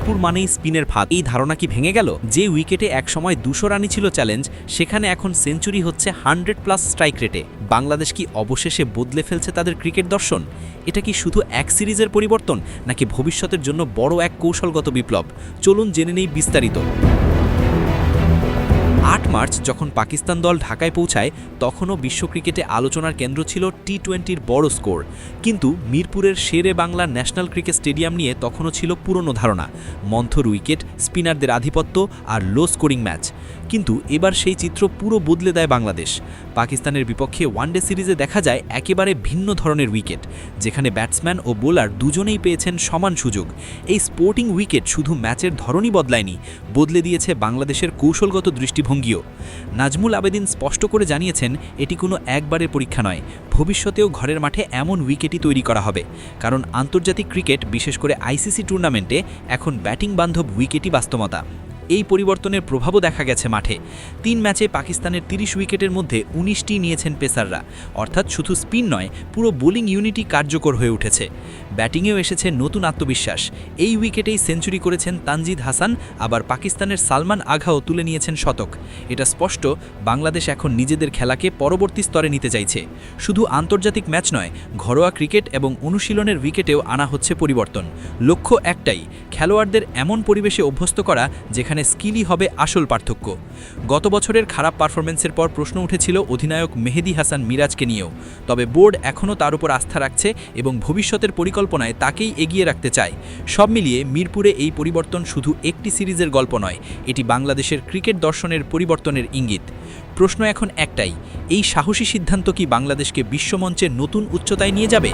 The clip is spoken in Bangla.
মিরপুর মানেই স্পিনের ফাঁদ, এই ধারণা কি ভেঙে গেল? যে উইকেটে একসময় 200 রানই ছিল চ্যালেঞ্জ, সেখানে এখন সেঞ্চুরি হচ্ছে 100+ স্ট্রাইক রেটে। বাংলাদেশ কি অবশেষে বদলে ফেলছে তাদের ক্রিকেট দর্শন? এটা কি শুধু এক সিরিজের পরিবর্তন, নাকি ভবিষ্যতের জন্য বড় এক কৌশলগত বিপ্লব? চলুন জেনে নেই বিস্তারিত। 8 মার্চ যখন পাকিস্তান দল ঢাকায় পৌঁছায়, তখনও বিশ্ব ক্রিকেটে আলোচনার কেন্দ্র ছিল টি-20-র বড় স্কোর। কিন্তু মিরপুরের শেরে বাংলা ন্যাশনাল ক্রিকেট স্টেডিয়াম নিয়ে তখনও ছিল পুরনো ধারণা, মন্থর উইকেট, স্পিনারদের আধিপত্য আর লো স্কোরিং ম্যাচ। কিন্তু এবার সেই চিত্র পুরো বদলে দেয় বাংলাদেশ। পাকিস্তানের বিপক্ষে ওয়ানডে সিরিজে দেখা যায় একেবারে ভিন্ন ধরনের উইকেট, যেখানে ব্যাটসম্যান ও বোলার দুজনেই পেয়েছেন সমান সুযোগ। এই স্পোর্টিং উইকেট শুধু ম্যাচের ধরনই বদলায়নি, বদলে দিয়েছে বাংলাদেশের কৌশলগত দৃষ্টিভঙ্গিও। নাজমুল আবেদিন স্পষ্ট করে জানিয়েছেন, এটি কোনো একবারের পরীক্ষা নয়, ভবিষ্যতেও ঘরের মাঠে এমন উইকেটই তৈরি করা হবে। কারণ আন্তর্জাতিক ক্রিকেট, বিশেষ করে আইসিসি টুর্নামেন্টে এখন ব্যাটিং বান্ধব উইকেটই বাস্তবতা। এই পরিবর্তনের প্রভাবও দেখা গেছে মাঠে। 3 ম্যাচে পাকিস্তানের 30 উইকেটের মধ্যে 19টি নিয়েছেন পেসাররা, অর্থাৎ শুধু স্পিন নয়, পুরো বোলিং ইউনিটই কার্যকর হয়ে উঠেছে। ব্যাটিংয়েও এসেছে নতুন আত্মবিশ্বাস। এই উইকেটেই সেঞ্চুরি করেছেন তানজিদ হাসান, আবার পাকিস্তানের সালমান আঘাও তুলে নিয়েছেন শতক। এটা স্পষ্ট, বাংলাদেশ এখন নিজেদের খেলাকে পরবর্তী স্তরে নিতে চাইছে। শুধু আন্তর্জাতিক ম্যাচ নয়, ঘরোয়া ক্রিকেট এবং অনুশীলনের উইকেটেও আনা হচ্ছে পরিবর্তন। লক্ষ্য একটাই, খেলোয়াড়দের এমন পরিবেশে অভ্যস্ত করা যেখানে স্কিলই হবে আসল পার্থক্য। গত বছরের খারাপ পারফরমেন্সের পর প্রশ্ন উঠেছিল অধিনায়ক মেহেদী হাসান মিরাজকে নিয়েও, তবে বোর্ড এখনও তার উপর আস্থা রাখছে এবং ভবিষ্যতের পরিকল্পনায় তাকেই এগিয়ে রাখতে চায়। সব মিলিয়ে মিরপুরে এই পরিবর্তন শুধু একটি সিরিজের গল্প নয়, এটি বাংলাদেশের ক্রিকেট দর্শনের পরিবর্তনের ইঙ্গিত। প্রশ্ন এখন একটাই, এই সাহসী সিদ্ধান্ত কি বাংলাদেশকে বিশ্বমঞ্চে নতুন উচ্চতায় নিয়ে যাবে?